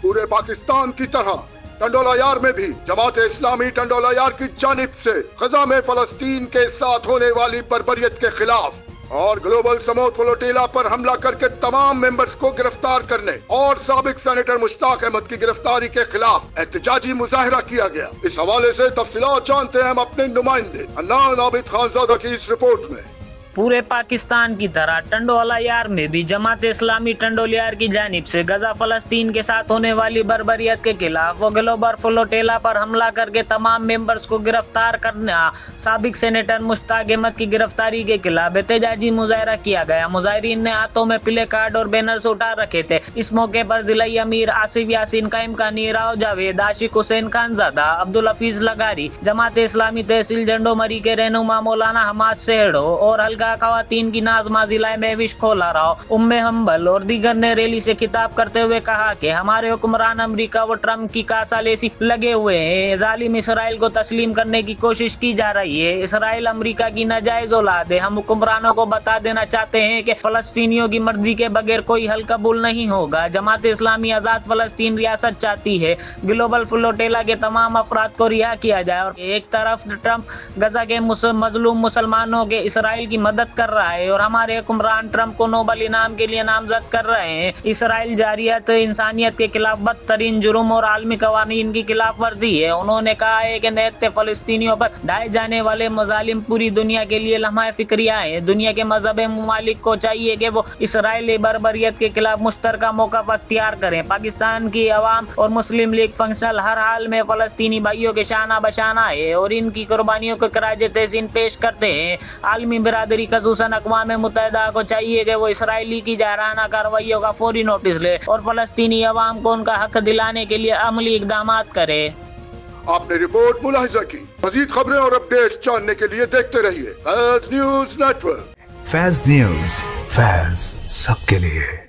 पूरे पाकिस्तान की तरह टंडोला यार में भी जमात इस्लामी टंडोला यार की जानिब से गजा में फलस्तीन के साथ होने वाली बर्बरियत के खिलाफ और ग्लोबल समूह फ्लोटिला पर हमला करके तमाम मेंबर्स को गिरफ्तार करने और साबिक सेनेटर मुश्ताक अहमद की गिरफ्तारी के खिलाफ एहतजाजी मुजाहिरा किया गया। इस हवाले से तफसीलात जानते हैं हम अपने नुमाइंदे अन्नान आबिद खानजादा की इस रिपोर्ट में। पूरे पाकिस्तान की तरह टंडोला यार में भी जमात इस्लामी टंडोला यार की जानिब से गजा फलस्तीन के साथ होने वाली बर्बरियत के खिलाफ वो ग्लोबल फ्लोटिला पर हमला करके तमाम मेंबर्स को गिरफ्तार करना, साबिक सेनेटर मुश्ताक अहमद की गिरफ्तारी के खिलाफ एहतजाजी मुजाहिरा किया गया। मुजाहिरीन ने हाथों में प्ले कार्ड और बैनर्स उठा रखे थे। इस मौके पर जिला अमीर आसिफ यासीन कायम कानी, राव जावेद, आशिक हुसैन खानजादा, अब्दुल हफीज लगारी, जमात इस्लामी तहसील झंडोमरी के रहनुमा मौलाना हमाद सेहड़ो और हल्का खवातीन की नाज़मा जिला महविश खोला राव, उम्मे हम्बल और दीगर ने रैली से खिताब करते हुए कहा कि हमारे हुक्मरान अमेरिका व ट्रम्प की कासालेसी लगे हुए हैं। जालिम इसराइल को तस्लीम करने की कोशिश की जा रही है। इसराइल अमेरिका की नाजायज औलाद है। हम हुक्मरानों को बता देना चाहते हैं कि फलस्तीनियों की मर्जी के बगैर कोई हल कबूल नहीं होगा। जमात इस्लामी आजाद फलस्तीन रियासत चाहती है। ग्लोबल फ्लोटिला के तमाम अफराद को रिहा किया जाए। और एक तरफ ट्रम्प गजा के मजलूम मुसलमानों के इसराइल की मदद कर रहा है और हमारे हुक्मरान ट्रम्प को नोबल इनाम के लिए नामजद कर रहे हैं। इसराइल जारियत इंसानियत के खिलाफ बदतरीन जुर्म और आलमी कवानीन की खिलाफ वर्जी है। उन्होंने कहा है कि निहत्ते फलस्तीनियों पर ढाए जाने वाले मजालिम पूरी दुनिया के लिए लम्हा फिक्रिया है। दुनिया के मजहब मुमालिक को चाहिए कि वो इसराइली बर्बरियत के खिलाफ मुश्तरका मौका अख्तियार करें। पाकिस्तान की अवाम और मुस्लिम लीग फंक्शनल हर हाल में फलस्तीनी भाइयों के शाना बशाना है और इनकी कुर्बानियों को खराज तहसीन पेश करते हैं। आलमी बिरादरी खसूसन अक़वाम मुत्तहिदा को चाहिए कि वो इसराइली की जारहाना कार्रवाइयों का फौरी नोटिस ले और फलस्तीनी अवाम को उनका हक दिलाने के लिए अमली इक़दामात करे। आपने रिपोर्ट मुलाहिजा की। मज़ीद खबरें और अपडेट्स जानने के लिए देखते रहिए फैज़ न्यूज़ नेटवर्क। फैज़ न्यूज़, फैज़ सबके लिए।